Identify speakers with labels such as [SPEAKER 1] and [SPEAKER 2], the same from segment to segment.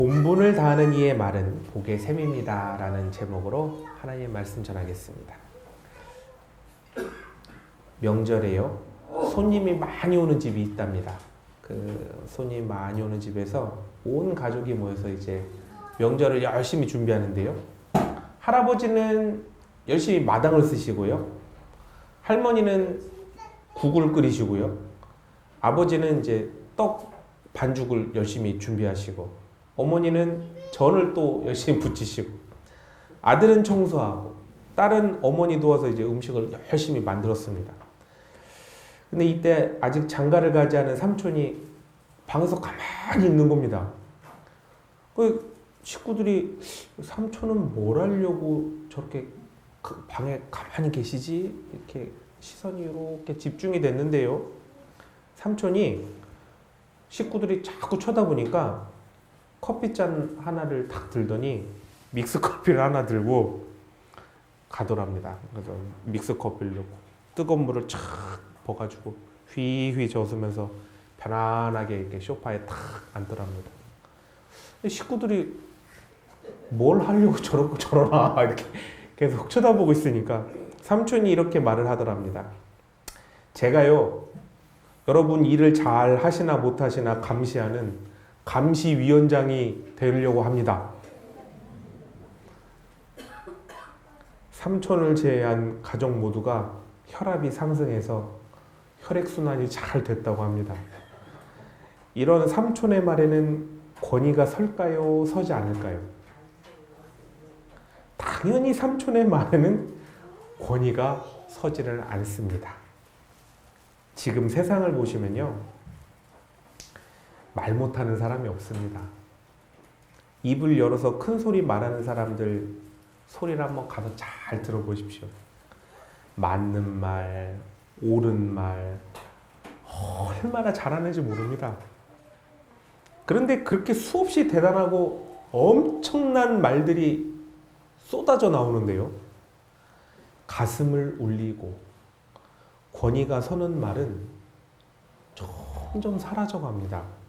[SPEAKER 1] 본분을 다하는 이의 말은 복의 샘입니다 라는 제목으로 하나님의 말씀 전하겠습니다. 명절에요, 손님이 많이 오는 집이 있답니다. 그 손님 많이 오는 집에서 온 가족이 모여서 이제 명절을 열심히 준비하는데요, 할아버지는 열심히 마당을 쓰시고요, 할머니는 국을 끓이시고요, 아버지는 이제 떡 반죽을 열심히 준비하시고, 어머니는 전을 또 열심히 부치시고, 아들은 청소하고, 딸은 어머니 도와서 이제 음식을 열심히 만들었습니다. 근데 이때 아직 장가를 가지 않은 삼촌이 방에서 가만히 있는 겁니다. 그 식구들이 삼촌은 뭘 하려고 저렇게 그 방에 가만히 계시지? 이렇게 시선이 이렇게 집중이 됐는데요, 삼촌이 식구들이 자꾸 쳐다보니까 커피잔 하나를 딱 들더니 믹스커피를 하나 들고 가더랍니다. 그래서 믹스커피를 넣고 뜨거운 물을 촥 부어가지고 휘휘 저으면서 편안하게 이렇게 소파에 탁 앉더랍니다. 식구들이 뭘 하려고 저러고 저러나 이렇게 계속 쳐다보고 있으니까 삼촌이 이렇게 말을 하더랍니다. 제가요, 여러분 일을 잘 하시나 못 하시나 감시하는 감시위원장이 되려고 합니다. 삼촌을 제외한 가족 모두가 혈압이 상승해서 혈액순환이 잘 됐다고 합니다. 이런 삼촌의 말에는 권위가 설까요, 서지 않을까요? 당연히 삼촌의 말에는 권위가 서지를 않습니다. 지금 세상을 보시면요, 말 못하는 사람이 없습니다. 입을 열어서 큰 소리 말하는 사람들 소리를 한번 가서 잘 들어보십시오. 맞는 말, 옳은 말, 얼마나 잘하는지 모릅니다. 그런데 그렇게 수없이 대단하고 엄청난 말들이 쏟아져 나오는데요, 가슴을 울리고 권위가 서는 말은 점점 사라져갑니다.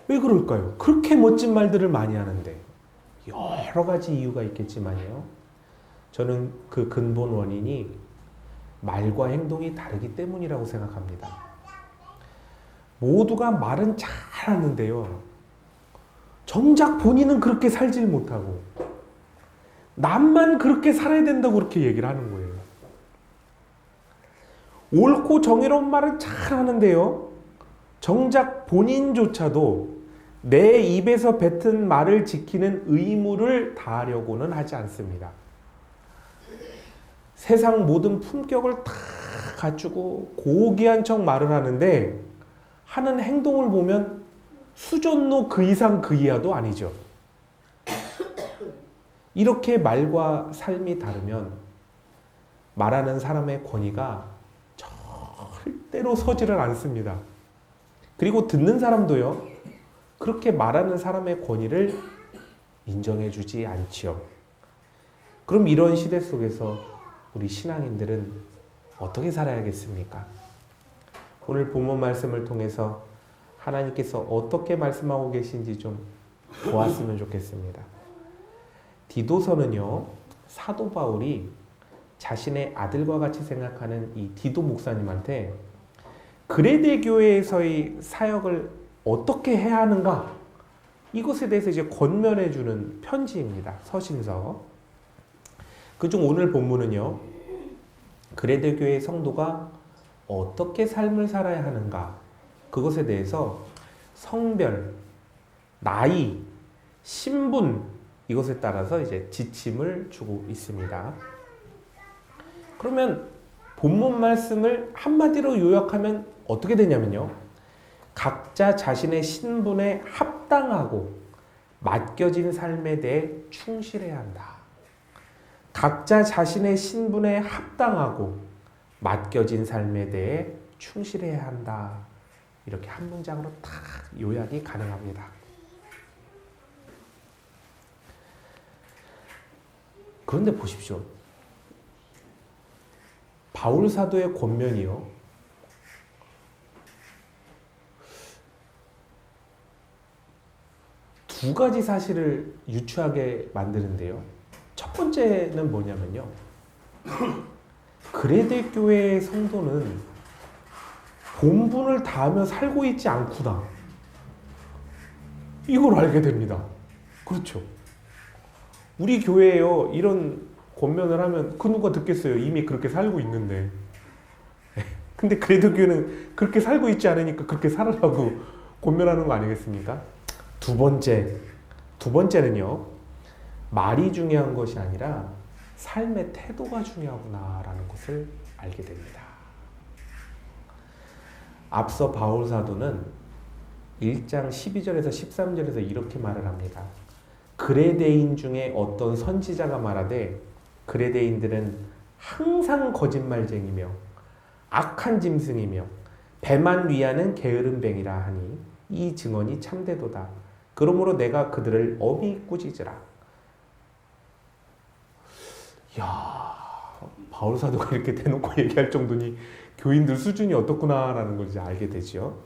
[SPEAKER 1] 왜 그럴까요? 그렇게 멋진 말들을 많이 하는데 여러 가지 이유가 있겠지만요, 저는 그 근본 원인이 말과 행동이 다르기 때문이라고 생각합니다. 모두가 말은 잘하는데요, 정작 본인은 그렇게 살질 못하고 남만 그렇게 살아야 된다고 그렇게 얘기를 하는 거예요. 옳고 정의로운 말은 잘하는데요, 정작 본인조차도 내 입에서 뱉은 말을 지키는 의무를 다하려고는 하지 않습니다. 세상 모든 품격을 다 갖추고 고귀한 척 말을 하는데 하는 행동을 보면 수전노 그 이상 그 이하도 아니죠. 이렇게 말과 삶이 다르면 말하는 사람의 권위가 절대로 서지를 않습니다. 그리고 듣는 사람도요, 그렇게 말하는 사람의 권위를 인정해주지 않지요. 그럼 이런 시대 속에서 우리 신앙인들은 어떻게 살아야겠습니까? 오늘 본문 말씀을 통해서 하나님께서 어떻게 말씀하고 계신지 좀 보았으면 좋겠습니다. 디도서는요, 사도 바울이 자신의 아들과 같이 생각하는 이 디도 목사님한테 그레데 교회에서의 사역을 어떻게 해야 하는가, 이것에 대해서 이제 권면해 주는 편지입니다. 서신서. 그중 오늘 본문은요, 그레데 교회 성도가 어떻게 삶을 살아야 하는가, 그것에 대해서 성별, 나이, 신분, 이것에 따라서 이제 지침을 주고 있습니다. 그러면 본문 말씀을 한마디로 요약하면 어떻게 되냐면요, 각자 자신의 신분에 합당하고 맡겨진 삶에 대해 충실해야 한다. 각자 자신의 신분에 합당하고 맡겨진 삶에 대해 충실해야 한다. 이렇게 한 문장으로 딱 요약이 가능합니다. 그런데 보십시오. 바울 사도의 권면이요, 두 가지 사실을 유추하게 만드는데요. 첫 번째는 뭐냐면요. 그레데 교회의 성도는 본분을 다하며 살고 있지 않구나. 이걸 알게 됩니다. 그렇죠. 우리 교회에요. 이런 권면을 하면 그 누가 듣겠어요. 이미 그렇게 살고 있는데. 근데 그레데 교회는 그렇게 살고 있지 않으니까 그렇게 살으라고 권면하는 거 아니겠습니까? 두 번째는요. 말이 중요한 것이 아니라 삶의 태도가 중요하구나라는 것을 알게 됩니다. 앞서 바울 사도는 1장 12절에서 13절에서 이렇게 말을 합니다. 그레데인 중에 어떤 선지자가 말하되 그레데인들은 항상 거짓말쟁이며 악한 짐승이며 배만 위하는 게으름뱅이라 하니 이 증언이 참되도다. 그러므로 내가 그들을 엄히 꾸짖으라. 이야, 바울 사도가 이렇게 대놓고 얘기할 정도니 교인들 수준이 어떻구나라는 걸 이제 알게 되죠.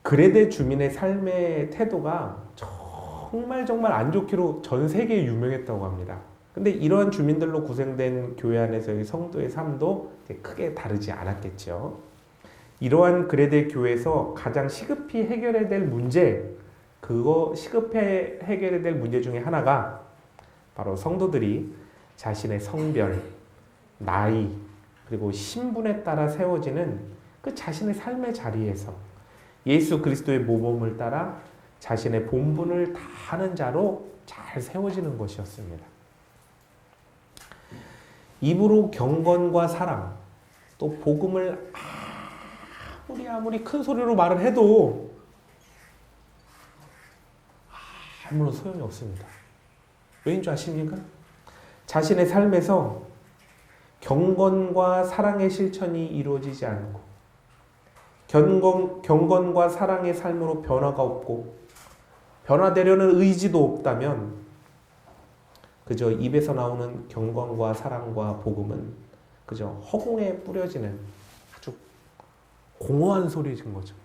[SPEAKER 1] 그레데 주민의 삶의 태도가 정말 안 좋기로 전 세계에 유명했다고 합니다. 근데 이러한 주민들로 구성된 교회 안에서의 성도의 삶도 크게 다르지 않았겠죠. 이러한 그레데 교회에서 가장 시급히 해결해야 될 문제, 시급히 해결해야 될 문제 중에 하나가 바로 성도들이 자신의 성별, 나이, 그리고 신분에 따라 세워지는 그 자신의 삶의 자리에서 예수 그리스도의 모범을 따라 자신의 본분을 다하는 자로 잘 세워지는 것이었습니다. 입으로 경건과 사랑, 또 복음을 아무리 큰 소리로 말을 해도 아무런 소용이 없습니다. 왜인 줄 아십니까? 자신의 삶에서 경건과 사랑의 실천이 이루어지지 않고 경건과 사랑의 삶으로 변화가 없고 변화되려는 의지도 없다면 그저 입에서 나오는 경건과 사랑과 복음은 그저 허공에 뿌려지는 아주 공허한 소리인 거죠.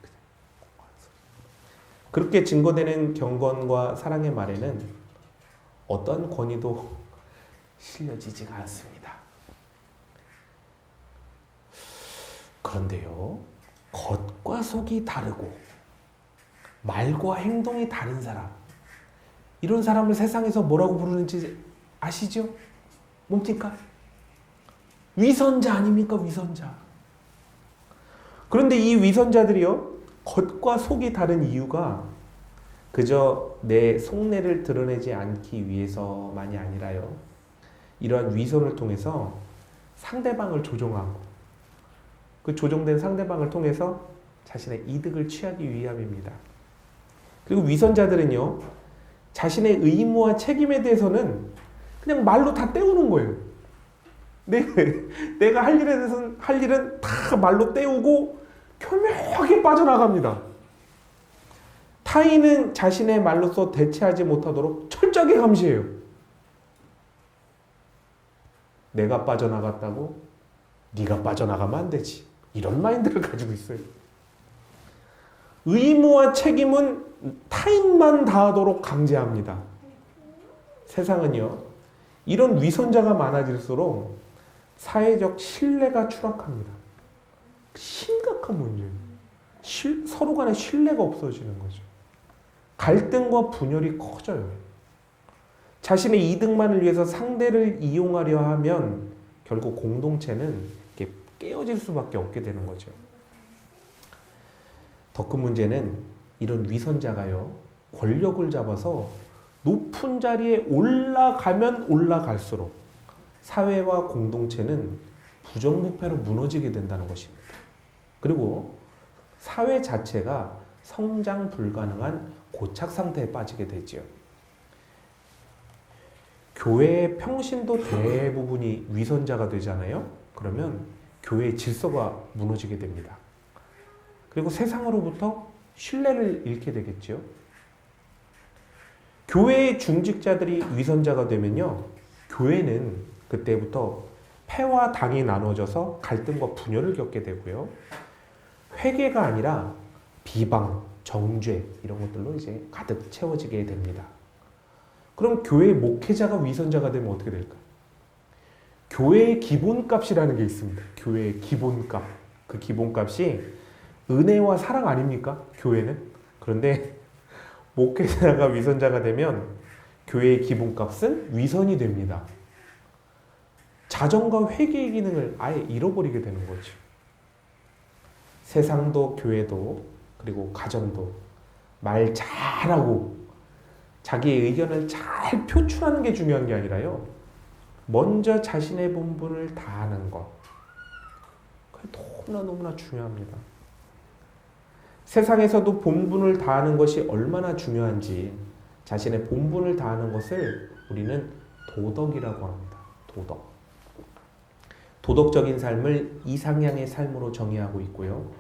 [SPEAKER 1] 그렇게 증거되는 경건과 사랑의 말에는 어떤 권위도 실려지지가 않습니다. 그런데요, 겉과 속이 다르고 말과 행동이 다른 사람, 이런 사람을 세상에서 뭐라고 부르는지 아시죠? 뭡니까? 위선자 아닙니까? 위선자. 그런데 이 위선자들이요, 겉과 속이 다른 이유가 그저 내 속내를 드러내지 않기 위해서만이 아니라요, 이러한 위선을 통해서 상대방을 조종하고 그 조종된 상대방을 통해서 자신의 이득을 취하기 위함입니다. 그리고 위선자들은요, 자신의 의무와 책임에 대해서는 그냥 말로 다 때우는 거예요. 내가 할 일에 대해서는 할 일은 다 말로 때우고 교묘하게 빠져나갑니다. 타인은 자신의 말로서 대체하지 못하도록 철저하게 감시해요. 내가 빠져나갔다고 네가 빠져나가면 안 되지. 이런 마인드를 가지고 있어요. 의무와 책임은 타인만 다하도록 강제합니다. 세상은요, 이런 위선자가 많아질수록 사회적 신뢰가 추락합니다. 심각한 문제예요. 서로 간에 신뢰가 없어지는 거죠. 갈등과 분열이 커져요. 자신의 이득만을 위해서 상대를 이용하려 하면 결국 공동체는 이렇게 깨어질 수밖에 없게 되는 거죠. 더 큰 문제는 이런 위선자가요, 권력을 잡아서 높은 자리에 올라가면 올라갈수록 사회와 공동체는 부정부패로 무너지게 된다는 것입니다. 그리고 사회 자체가 성장 불가능한 고착 상태에 빠지게 되지요. 교회의 평신도 대부분이 위선자가 되잖아요. 그러면 교회의 질서가 무너지게 됩니다. 그리고 세상으로부터 신뢰를 잃게 되겠죠. 교회의 중직자들이 위선자가 되면요, 교회는 그때부터 패와 당이 나눠져서 갈등과 분열을 겪게 되고요, 회개가 아니라 비방, 정죄 이런 것들로 이제 가득 채워지게 됩니다. 그럼 교회 목회자가 위선자가 되면 어떻게 될까요? 교회의 기본값이라는 게 있습니다. 교회의 기본값. 그 기본값이 은혜와 사랑 아닙니까? 교회는. 그런데 목회자가 위선자가 되면 교회의 기본값은 위선이 됩니다. 자정과 회개의 기능을 아예 잃어버리게 되는 거죠. 세상도 교회도 그리고 가정도 말 잘하고 자기의 의견을 잘 표출하는 게 중요한 게 아니라요. 먼저 자신의 본분을 다하는 것. 그게 너무나 중요합니다. 세상에서도 본분을 다하는 것이 얼마나 중요한지 자신의 본분을 다하는 것을 우리는 도덕이라고 합니다. 도덕. 도덕적인 삶을 이상향의 삶으로 정의하고 있고요.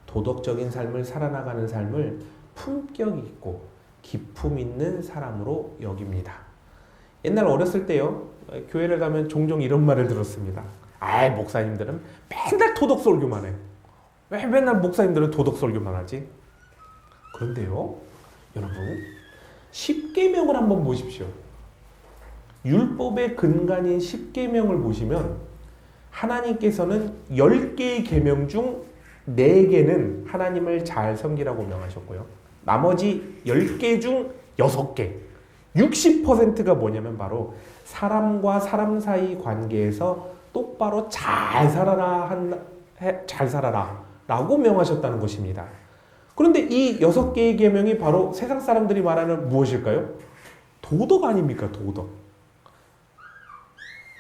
[SPEAKER 1] 도덕적인 삶을 살아나가는 삶을 품격 있고 기품 있는 사람으로 여깁니다. 옛날 어렸을 때요. 교회를 가면 종종 이런 말을 들었습니다. 목사님들은 맨날 도덕 설교만 해. 왜 맨날 목사님들은 도덕 설교만 하지? 그런데요. 여러분, 십계명을 한번 보십시오. 율법의 근간인 십계명을 보시면 하나님께서는 10개의 계명 중 4개는 하나님을 잘 섬기라고 명하셨고요. 나머지 10개 중 6개, 60%가 뭐냐면 바로 사람과 사람 사이 관계에서 똑바로 잘 살아라 라고 명하셨다는 것입니다. 그런데 이 6개의 계명이 바로 세상 사람들이 말하는 무엇일까요? 도덕 아닙니까? 도덕.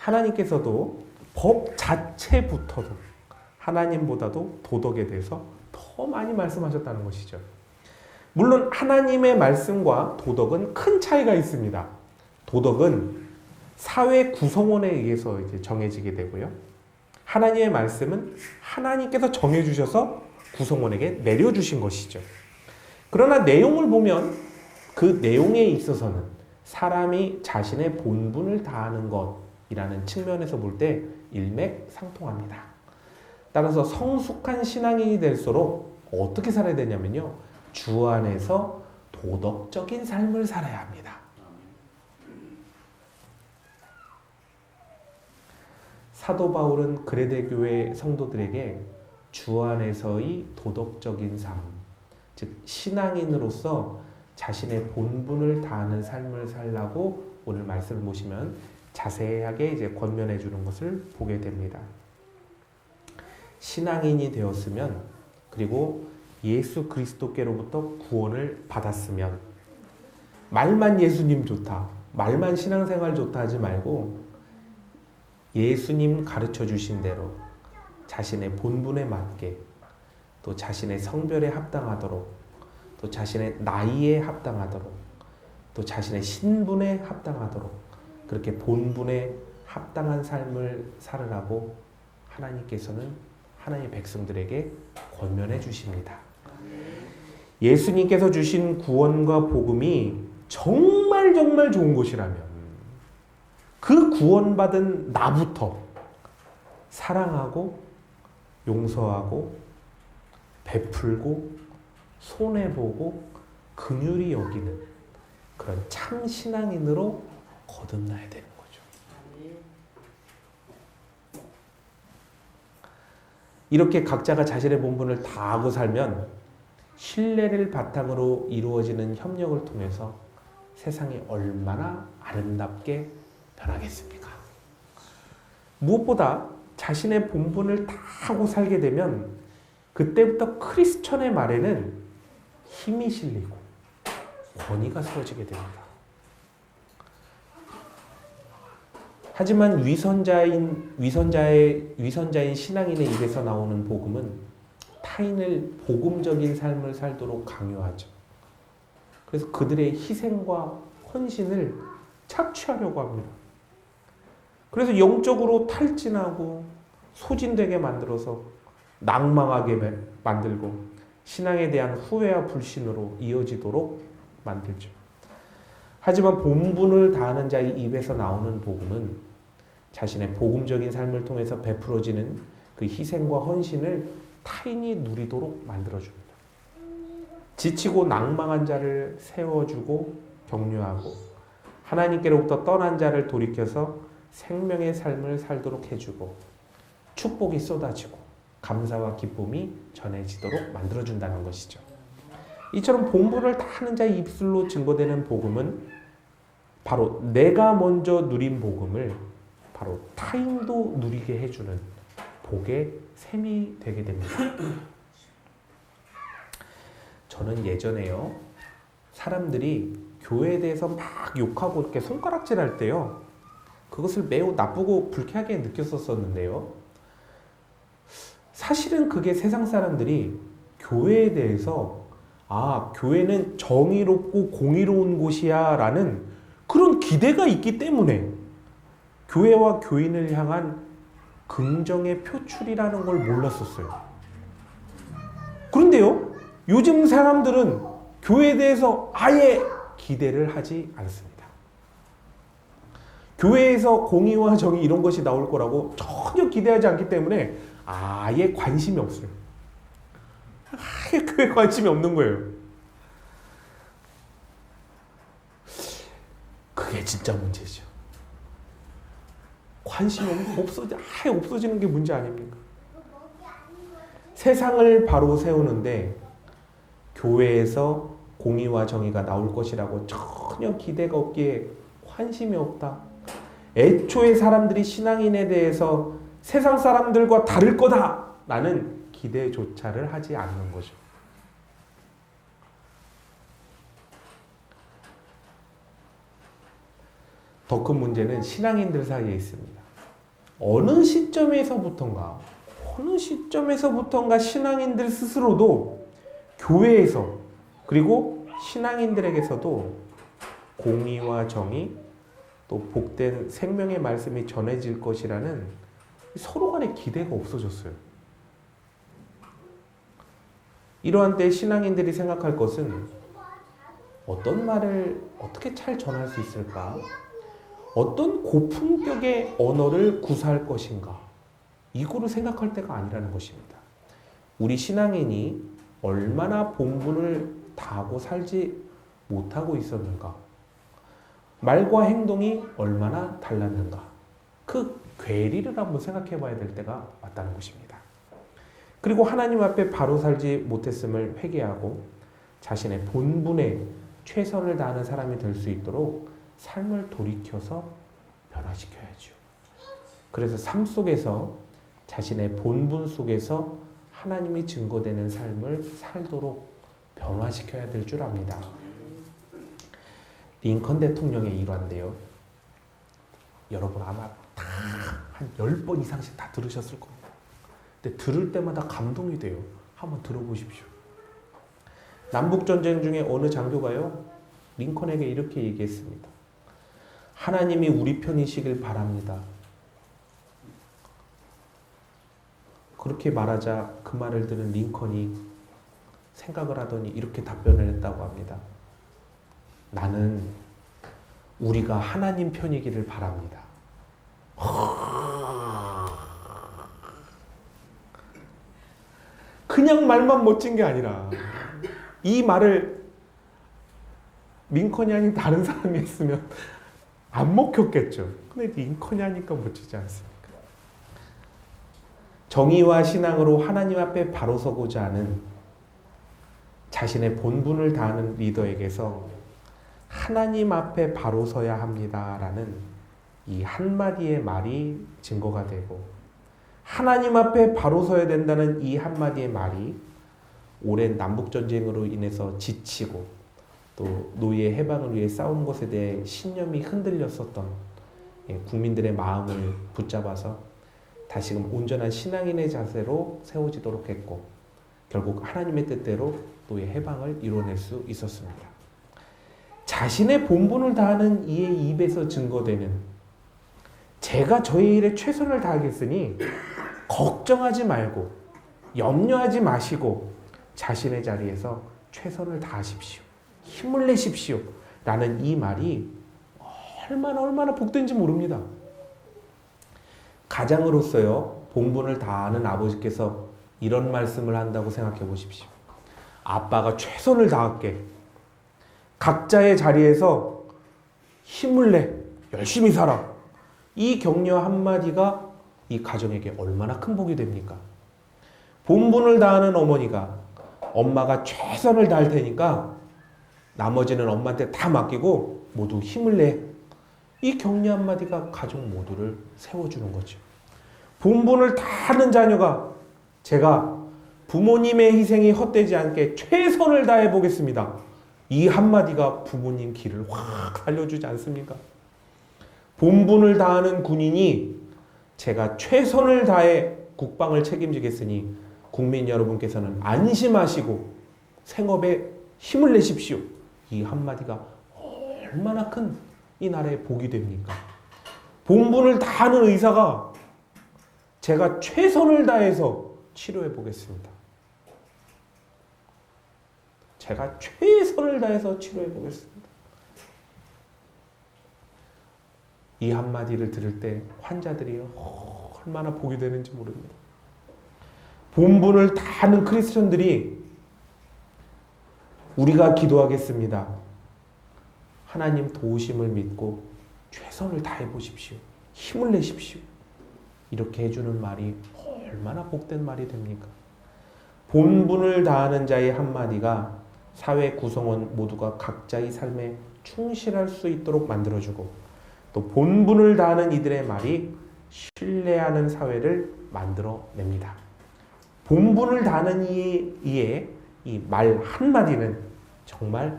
[SPEAKER 1] 하나님께서도 법 자체부터도 하나님보다도 도덕에 대해서 더 많이 말씀하셨다는 것이죠. 물론 하나님의 말씀과 도덕은 큰 차이가 있습니다. 도덕은 사회 구성원에 의해서 이제 정해지게 되고요. 하나님의 말씀은 하나님께서 정해주셔서 구성원에게 내려주신 것이죠. 그러나 내용을 보면 그 내용에 있어서는 사람이 자신의 본분을 다하는 것이라는 측면에서 볼 때 일맥상통합니다. 따라서 성숙한 신앙인이 될수록 어떻게 살아야 되냐면요. 주 안에서 도덕적인 삶을 살아야 합니다. 사도 바울은 그레데 교회 성도들에게 주 안에서의 도덕적인 삶, 즉 신앙인으로서 자신의 본분을 다하는 삶을 살라고 오늘 말씀을 보시면 자세하게 이제 권면해 주는 것을 보게 됩니다. 신앙인이 되었으면 그리고 예수 그리스도께로부터 구원을 받았으면 말만 예수님 좋다, 말만 신앙생활 좋다 하지 말고 예수님 가르쳐 주신 대로 자신의 본분에 맞게 또 자신의 성별에 합당하도록 또 자신의 나이에 합당하도록 또 자신의 신분에 합당하도록 그렇게 본분에 합당한 삶을 살으라고 하나님께서는 하나님의 백성들에게 권면해 주십니다. 예수님께서 주신 구원과 복음이 정말 좋은 것이라면 그 구원받은 나부터 사랑하고 용서하고 베풀고 손해보고 긍휼히 여기는 그런 참 신앙인으로 거듭나야 되는 거죠. 이렇게 각자가 자신의 본분을 다하고 살면 신뢰를 바탕으로 이루어지는 협력을 통해서 세상이 얼마나 아름답게 변하겠습니까? 무엇보다 자신의 본분을 다 하고 살게 되면 그때부터 크리스천의 말에는 힘이 실리고 권위가 세워지게 됩니다. 하지만 위선자인 신앙인의 입에서 나오는 복음은 타인을 복음적인 삶을 살도록 강요하죠. 그래서 그들의 희생과 헌신을 착취하려고 합니다. 그래서 영적으로 탈진하고 소진되게 만들어서 낭망하게 만들고 신앙에 대한 후회와 불신으로 이어지도록 만들죠. 하지만 본분을 다하는 자의 입에서 나오는 복음은 자신의 복음적인 삶을 통해서 베풀어지는 그 희생과 헌신을 타인이 누리도록 만들어줍니다. 지치고 낭망한 자를 세워주고 격려하고 하나님께로부터 떠난 자를 돌이켜서 생명의 삶을 살도록 해주고 축복이 쏟아지고 감사와 기쁨이 전해지도록 만들어준다는 것이죠. 이처럼 본분을 다하는 자의 입술로 증거되는 복음은 바로 내가 먼저 누린 복음을 바로 타인도 누리게 해주는 복의 셈이 되게 됩니다. 저는 예전에요, 사람들이 교회에 대해서 막 욕하고 이렇게 손가락질할 때요, 그것을 매우 나쁘고 불쾌하게 느꼈었는데요. 사실은 그게 세상 사람들이 교회에 대해서 교회는 정의롭고 공의로운 곳이야 라는 그런 기대가 있기 때문에 교회와 교인을 향한 긍정의 표출이라는 걸 몰랐었어요. 그런데요, 요즘 사람들은 교회에 대해서 아예 기대를 하지 않습니다. 교회에서 공의와 정의 이런 것이 나올 거라고 전혀 기대하지 않기 때문에 아예 관심이 없어요. 아예 교회에 관심이 없는 거예요. 그게 진짜 문제죠. 관심이 아예 없어지는 게 문제 아닙니까? 세상을 바로 세우는데 교회에서 공의와 정의가 나올 것이라고 전혀 기대가 없기에 관심이 없다. 애초에 사람들이 신앙인에 대해서 세상 사람들과 다를 거다라는 기대조차를 하지 않는 거죠. 더 큰 문제는 신앙인들 사이에 있습니다. 어느 시점에서부턴가 신앙인들 스스로도 교회에서 그리고 신앙인들에게서도 공의와 정의 또 복된 생명의 말씀이 전해질 것이라는 서로 간의 기대가 없어졌어요. 이러한 때 신앙인들이 생각할 것은 어떤 말을 어떻게 잘 전할 수 있을까? 어떤 고품격의 언어를 구사할 것인가? 이거를 생각할 때가 아니라는 것입니다. 우리 신앙인이 얼마나 본분을 다하고 살지 못하고 있었는가? 말과 행동이 얼마나 달랐는가? 그 괴리를 한번 생각해 봐야 될 때가 왔다는 것입니다. 그리고 하나님 앞에 바로 살지 못했음을 회개하고 자신의 본분에 최선을 다하는 사람이 될 수 있도록 삶을 돌이켜서 변화시켜야죠. 그래서 삶 속에서 자신의 본분 속에서 하나님이 증거되는 삶을 살도록 변화시켜야 될 줄 압니다. 링컨 대통령의 일화인데요. 여러분 아마 다 한 10번 이상씩 다 들으셨을 겁니다. 근데 들을 때마다 감동이 돼요. 한번 들어보십시오. 남북전쟁 중에 어느 장교가요, 링컨에게 이렇게 얘기했습니다. 하나님이 우리 편이시길 바랍니다. 그렇게 말하자 그 말을 들은 링컨이 생각을 하더니 이렇게 답변을 했다고 합니다. 나는 우리가 하나님 편이기를 바랍니다. 그냥 말만 멋진 게 아니라 이 말을 링컨이 아닌 다른 사람이 했으면 안 먹혔겠죠. 근데 링컨이 하니까 멋지지 않습니까? 정의와 신앙으로 하나님 앞에 바로 서고자 하는 자신의 본분을 다하는 리더에게서 하나님 앞에 바로 서야 합니다라는 이 한마디의 말이 증거가 되고, 하나님 앞에 바로 서야 된다는 이 한마디의 말이 오랜 남북전쟁으로 인해서 지치고 또 노예의 해방을 위해 싸운 것에 대해 신념이 흔들렸었던 국민들의 마음을 붙잡아서 다시금 온전한 신앙인의 자세로 세워지도록 했고, 결국 하나님의 뜻대로 노예 해방을 이뤄낼 수 있었습니다. 자신의 본분을 다하는 이의 입에서 증거되는 제가 저의 일에 최선을 다하겠으니 걱정하지 말고 염려하지 마시고 자신의 자리에서 최선을 다하십시오. 힘을 내십시오. 라는 이 말이 얼마나 복된지 모릅니다. 가장으로서요, 본분을 다하는 아버지께서 이런 말씀을 한다고 생각해 보십시오. 아빠가 최선을 다할게. 각자의 자리에서 힘을 내. 열심히 살아. 이 격려 한마디가 이 가정에게 얼마나 큰 복이 됩니까? 본분을 다하는 어머니가 엄마가 최선을 다할 테니까 나머지는 엄마한테 다 맡기고 모두 힘을 내. 이 격려 한마디가 가족 모두를 세워주는 거죠. 본분을 다하는 자녀가 제가 부모님의 희생이 헛되지 않게 최선을 다해 보겠습니다. 이 한마디가 부모님 길을 확 살려주지 않습니까? 본분을 다하는 군인이 제가 최선을 다해 국방을 책임지겠으니 국민 여러분께서는 안심하시고 생업에 힘을 내십시오. 이 한마디가 얼마나 큰 이 나라의 복이 됩니까? 본분을 다하는 의사가 제가 최선을 다해서 치료해 보겠습니다. 제가 최선을 다해서 치료해 보겠습니다. 이 한마디를 들을 때 환자들이 얼마나 복이 되는지 모릅니다. 본분을 다하는 크리스천들이 우리가 기도하겠습니다. 하나님 도우심을 믿고 최선을 다해 보십시오. 힘을 내십시오. 이렇게 해주는 말이 얼마나 복된 말이 됩니까? 본분을 다하는 자의 한마디가 사회 구성원 모두가 각자의 삶에 충실할 수 있도록 만들어주고 또 본분을 다하는 이들의 말이 신뢰하는 사회를 만들어냅니다. 본분을 다하는 이의 이 말 한마디는 정말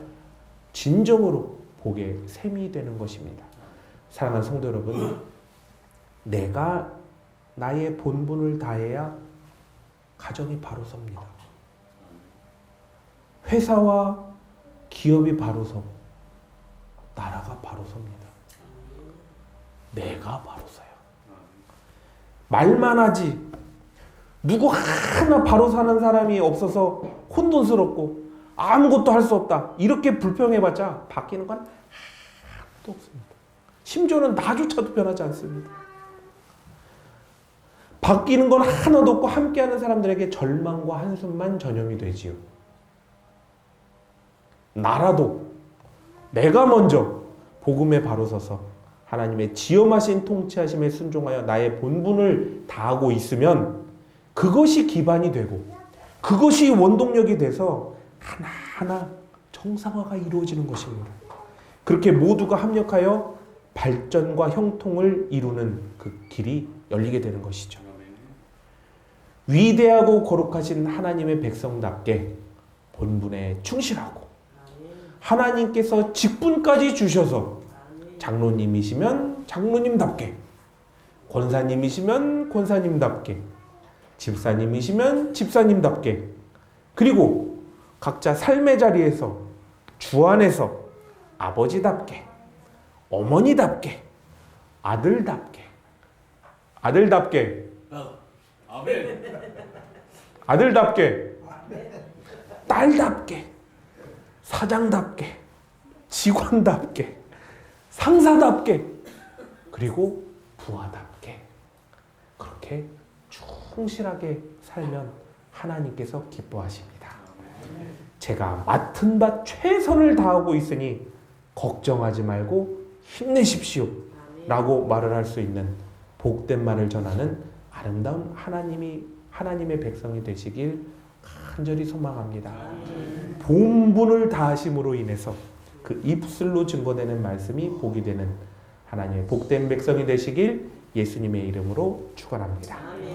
[SPEAKER 1] 진정으로 복의 셈이 되는 것입니다. 사랑하는 성도 여러분, 내가 나의 본분을 다해야 가정이 바로 섭니다. 회사와 기업이 바로 서 나라가 바로 섭니다. 내가 바로 서요. 말만 하지 누구 하나 바로 사는 사람이 없어서 혼돈스럽고 아무것도 할 수 없다. 이렇게 불평해봤자 바뀌는 건 하나도 없습니다. 심지어는 나조차도 변하지 않습니다. 바뀌는 건 하나도 없고 함께하는 사람들에게 절망과 한숨만 전염이 되지요. 나라도 내가 먼저 복음에 바로 서서 하나님의 지엄하신 통치하심에 순종하여 나의 본분을 다하고 있으면 그것이 기반이 되고 그것이 원동력이 돼서 하나하나 정상화가 이루어지는 것입니다. 그렇게 모두가 합력하여 발전과 형통을 이루는 그 길이 열리게 되는 것이죠. 위대하고 거룩하신 하나님의 백성답게 본분에 충실하고 하나님께서 직분까지 주셔서 장로님이시면 장로님답게, 권사님이시면 권사님답게, 집사님이시면 집사님답게, 그리고 각자 삶의 자리에서 주 안에서 아버지답게, 어머니답게, 아들답게, 딸답게, 사장답게, 직원답게, 상사답게, 그리고 부하답게 그렇게 충실하게 살면 하나님께서 기뻐하십니다. 제가 맡은 바 최선을 다하고 있으니 걱정하지 말고 힘내십시오 라고 말을 할 수 있는 복된 말을 전하는 아름다운 하나님의 백성이 되시길 간절히 소망합니다. 본분을 다하심으로 인해서 그 입술로 증거되는 말씀이 복이 되는 하나님의 복된 백성이 되시길 예수님의 이름으로 축원합니다.